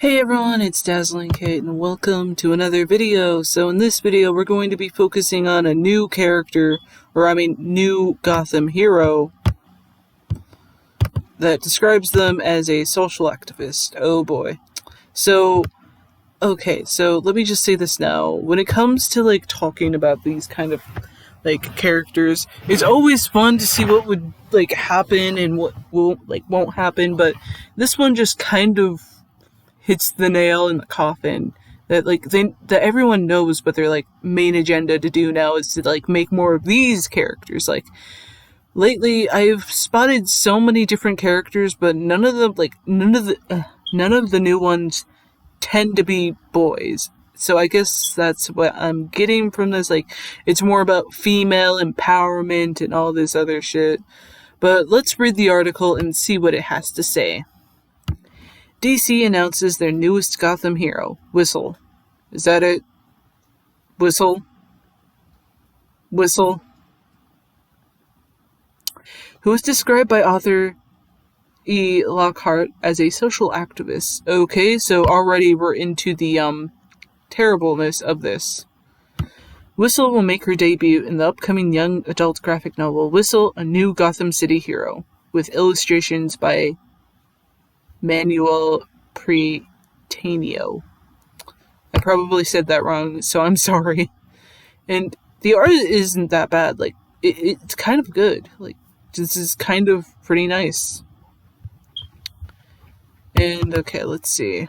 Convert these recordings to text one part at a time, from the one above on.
Hey everyone, it's Dazzling Kate and welcome to another video. So in this video we're going to be focusing on a new character, new Gotham hero that describes them as a social activist. Oh boy. So let me just say this now. When it comes to talking about these kind of characters, it's always fun to see what would happen and what won't happen, but this one just kind of hits the nail in the coffin that that everyone knows what their main agenda to do now is to make more of these characters. Lately I've spotted so many different characters, but none of the new ones tend to be boys. So I guess that's what I'm getting from this. It's more about female empowerment and all this other shit. But let's read the article and see what it has to say. DC announces their newest Gotham hero, Whistle. Is that it? Whistle? Whistle? Who is described by author E. Lockhart as a social activist. Okay, so already we're into the terribleness of this. Whistle will make her debut in the upcoming young adult graphic novel, Whistle, a New Gotham City Hero, with illustrations by Manuel Pretanio. I probably said that wrong, so I'm sorry. And the art isn't that bad. It's kind of good. This is kind of pretty nice. And okay, let's see.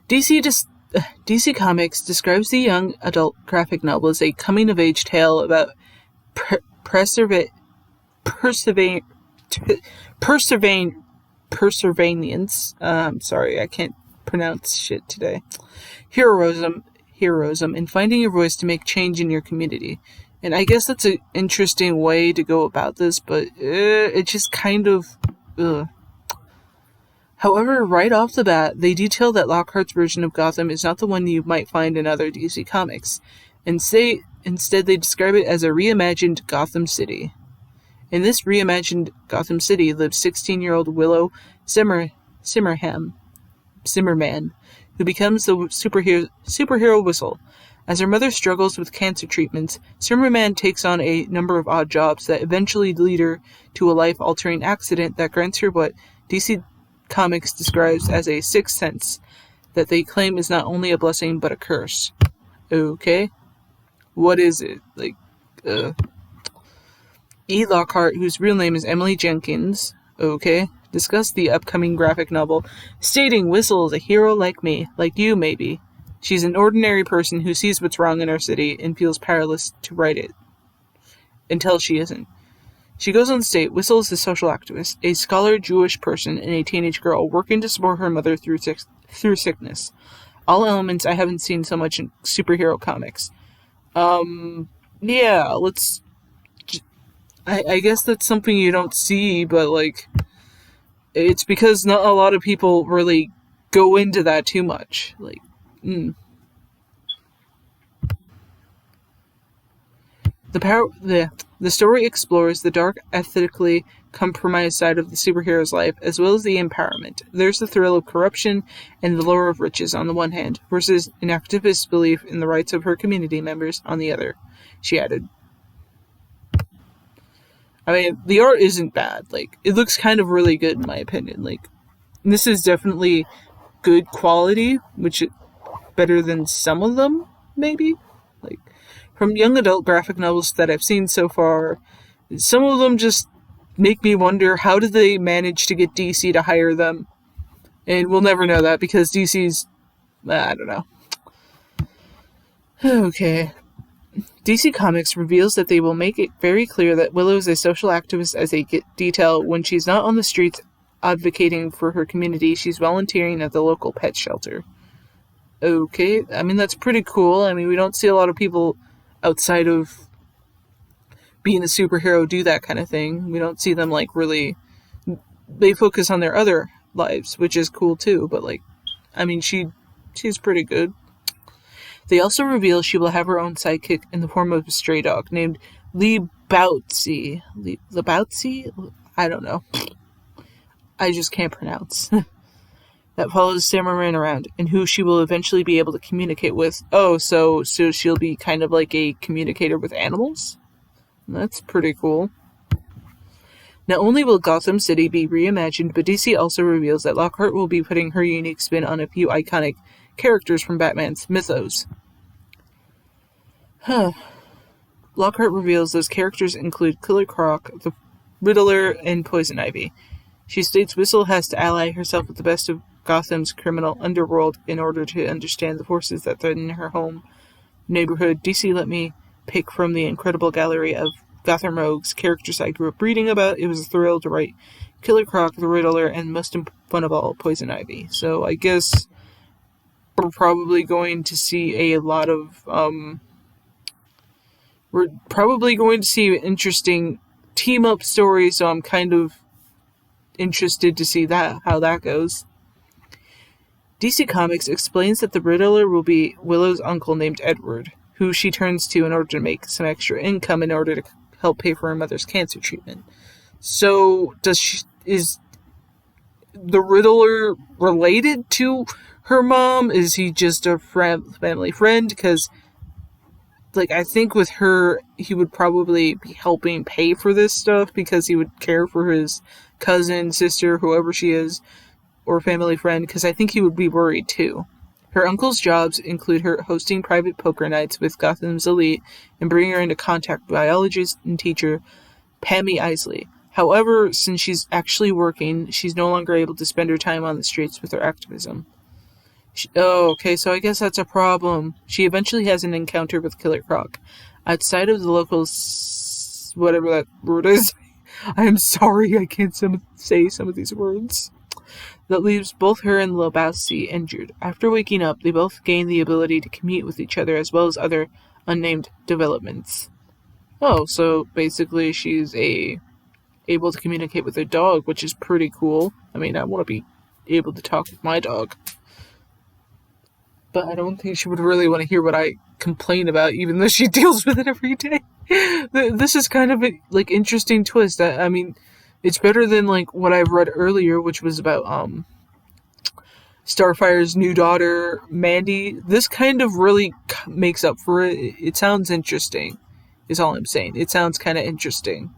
DC Comics describes the young adult graphic novel as a coming-of-age tale about perseverance. I'm sorry, I can't pronounce shit today. Heroism, and finding your voice to make change in your community. And I guess that's an interesting way to go about this, but it just kind of... However, right off the bat, they detail that Lockhart's version of Gotham is not the one you might find in other DC comics, and instead they describe it as a reimagined Gotham City. In this reimagined Gotham City lives 16-year-old Willow Zimmerman, who becomes the superhero Whistle. As her mother struggles with cancer treatments, Zimmerman takes on a number of odd jobs that eventually lead her to a life-altering accident that grants her what DC Comics describes as a sixth sense that they claim is not only a blessing but a curse. Okay? What is it? E. Lockhart, whose real name is Emily Jenkins, discussed the upcoming graphic novel, stating Whistle is a hero like me, like you maybe. She's an ordinary person who sees what's wrong in our city and feels powerless to right it. Until she isn't. She goes on to state, Whistle is a social activist, a scholar Jewish person and a teenage girl working to support her mother through sickness. All elements I haven't seen so much in superhero comics. Yeah, let's... I guess that's something you don't see, but it's because not a lot of people really go into that too much. The story explores the dark, ethically compromised side of the superhero's life, as well as the empowerment. There's the thrill of corruption and the lure of riches on the one hand, versus an activist's belief in the rights of her community members on the other, she added. I mean, the art isn't bad. It looks kind of really good in my opinion. This is definitely good quality, which is better than some of them, maybe? From young adult graphic novels that I've seen so far, some of them just make me wonder, how did they manage to get DC to hire them? And we'll never know that, because DC's... I don't know. Okay. DC Comics reveals that they will make it very clear that Willow is a social activist as they detail when she's not on the streets advocating for her community, she's volunteering at the local pet shelter. Okay, I mean, that's pretty cool. I mean, we don't see a lot of people outside of being a superhero do that kind of thing. We don't see them really... They focus on their other lives, which is cool too, but I mean, she's pretty good. They also reveal she will have her own sidekick in the form of a stray dog named Lebowski. Lebowski? I don't know. I just can't pronounce. that follows Samurai around, and who she will eventually be able to communicate with. Oh, so she'll be kind of like a communicator with animals? That's pretty cool. Not only will Gotham City be reimagined, but DC also reveals that Lockhart will be putting her unique spin on a few iconic characters from Batman's mythos. Lockhart reveals those characters include Killer Croc, the Riddler, and Poison Ivy. She states Whistle has to ally herself with the best of Gotham's criminal underworld in order to understand the forces that threaten her home neighborhood. DC let me pick from the incredible gallery of Gotham Rogues characters I grew up reading about. It was a thrill to write Killer Croc, the Riddler, and most fun of all, Poison Ivy. So I guess we're probably going to see a lot of we're probably going to see interesting team up stories, so I'm kind of interested to see how that goes. DC Comics explains that the Riddler will be Willow's uncle named Edward, who she turns to in order to make some extra income in order to help pay for her mother's cancer treatment. So, is the Riddler related to her mom? Is he just a family friend? Because, I think with her, he would probably be helping pay for this stuff because he would care for his cousin, sister, whoever she is, or family friend, because I think he would be worried too. Her uncle's jobs include her hosting private poker nights with Gotham's elite and bringing her into contact with biologist and teacher Pammy Isley. However, since she's actually working, she's no longer able to spend her time on the streets with her activism. Okay, so I guess that's a problem. She eventually has an encounter with Killer Croc. Outside of the local whatever that word is, I am sorry I can't say some of these words. That leaves both her and Lebowski injured. After waking up, they both gain the ability to commute with each other as well as other unnamed developments. Oh, so basically she's able to communicate with her dog, which is pretty cool. I mean, I want to be able to talk with my dog. But I don't think she would really want to hear what I complain about, even though she deals with it every day. This is kind of an interesting twist. I mean, it's better than what I've read earlier, which was about Starfire's new daughter, Mandy. This kind of really makes up for it. It sounds interesting, is all I'm saying. It sounds kind of interesting.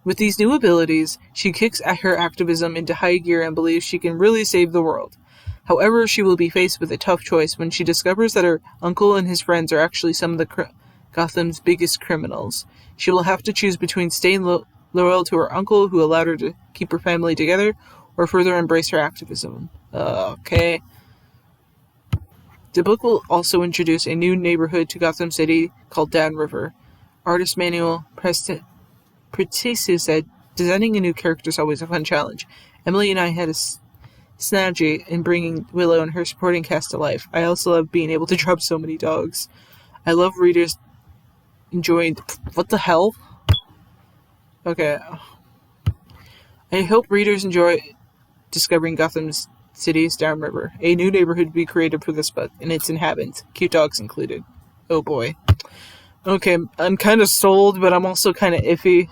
With these new abilities, she kicks her activism into high gear and believes she can really save the world. However, she will be faced with a tough choice when she discovers that her uncle and his friends are actually some of the Gotham's biggest criminals. She will have to choose between staying loyal to her uncle, who allowed her to keep her family together, or further embrace her activism. Okay. The book will also introduce a new neighborhood to Gotham City called Downriver. Artist Manuel Pretisius said, "Designing a new character is always a fun challenge. Emily and I had a synergy in bringing Willow and her supporting cast to life. I also love being able to drop so many dogs. I love readers enjoying..." What the hell? Okay. I hope readers enjoy discovering Gotham City's Downriver. A new neighborhood will be created for this book, and its inhabitants, cute dogs included. Oh boy. Okay, I'm kind of sold, but I'm also kind of iffy.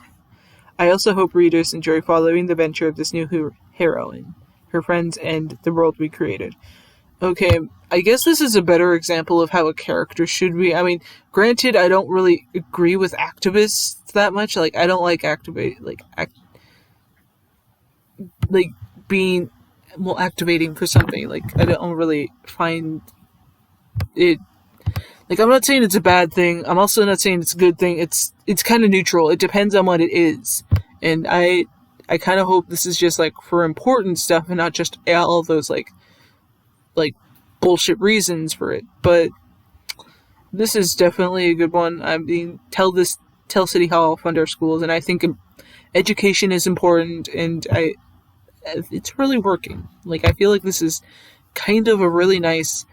I also hope readers enjoy following the venture of this new heroine, her friends, and the world we created. Okay, I guess this is a better example of how a character should be. I mean, granted, I don't really agree with activists that much. I don't like being activating for something. I don't really find it. I'm not saying it's a bad thing. I'm also not saying it's a good thing. It's kind of neutral. It depends on what it is, and I kind of hope this is just for important stuff and not just all those bullshit reasons for it. But this is definitely a good one. I mean, tell City Hall, fund our schools, and I think education is important, and it's really working. I feel like this is kind of a really nice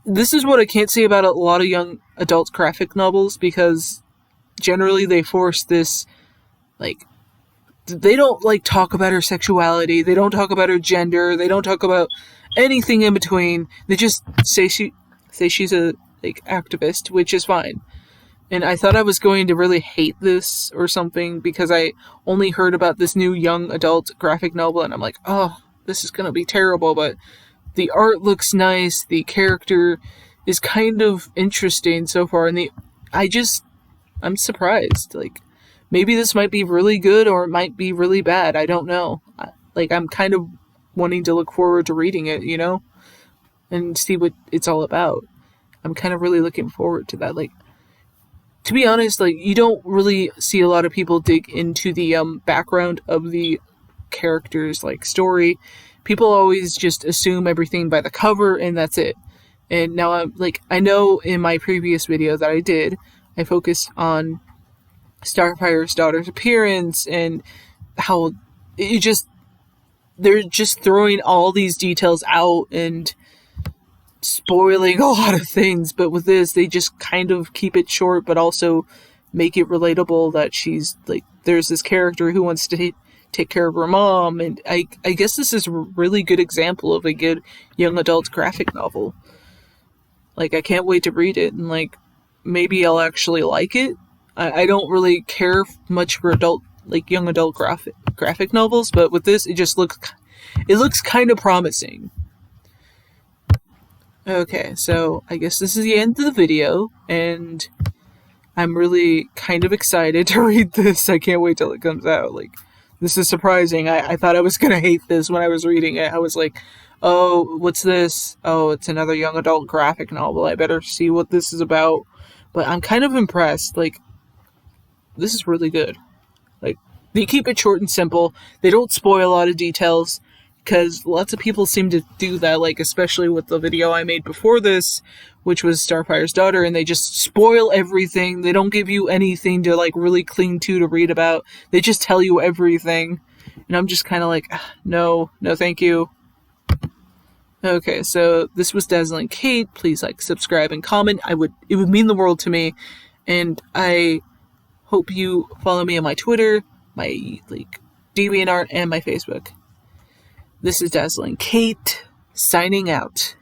this is what I can't say about a lot of young adult graphic novels, because generally they force this they don't talk about her sexuality, they don't talk about her gender, they don't talk about anything in between. They just say she's a activist, which is fine. And I thought I was going to really hate this or something because I only heard about this new young adult graphic novel, and I'm like, oh, this is gonna be terrible, but the art looks nice, the character is kind of interesting so far, and I'm surprised. Like, maybe this might be really good or it might be really bad. I don't know. Like, I'm kind of wanting to look forward to reading it, and see what it's all about. I'm kind of really looking forward to that. Like, to be honest, like, you don't really see a lot of people dig into the background of the character's like story. People always just assume everything by the cover and that's it. And now I know in my previous video that I focused on Starfire's daughter's appearance and how they're just throwing all these details out and spoiling a lot of things. But with this, they just kind of keep it short, but also make it relatable that she's like, there's this character who wants to take care of her mom. And I guess this is a really good example of a good young adult graphic novel. Like, I can't wait to read it, and like, maybe I'll actually like it. I don't really care much for young adult graphic novels, but with this, it looks kind of promising. Okay, so I guess this is the end of the video, and I'm really kind of excited to read this. I can't wait till it comes out. Like, this is surprising. I thought I was gonna hate this when I was reading it. I was like, oh, what's this? Oh, it's another young adult graphic novel. I better see what this is about. But I'm kind of impressed. Like, this is really good. Like, they keep it short and simple. They don't spoil a lot of details, because lots of people seem to do that, like, especially with the video I made before this, which was Starfire's daughter, and they just spoil everything. They don't give you anything to, like, really cling to read about. They just tell you everything. And I'm just kind of like, no, thank you. Okay, so this was Dazzling Kate. Please like, subscribe, and comment. It would mean the world to me. And I hope you follow me on my Twitter, my DeviantArt, and my Facebook. This is Dazzling Kate, signing out.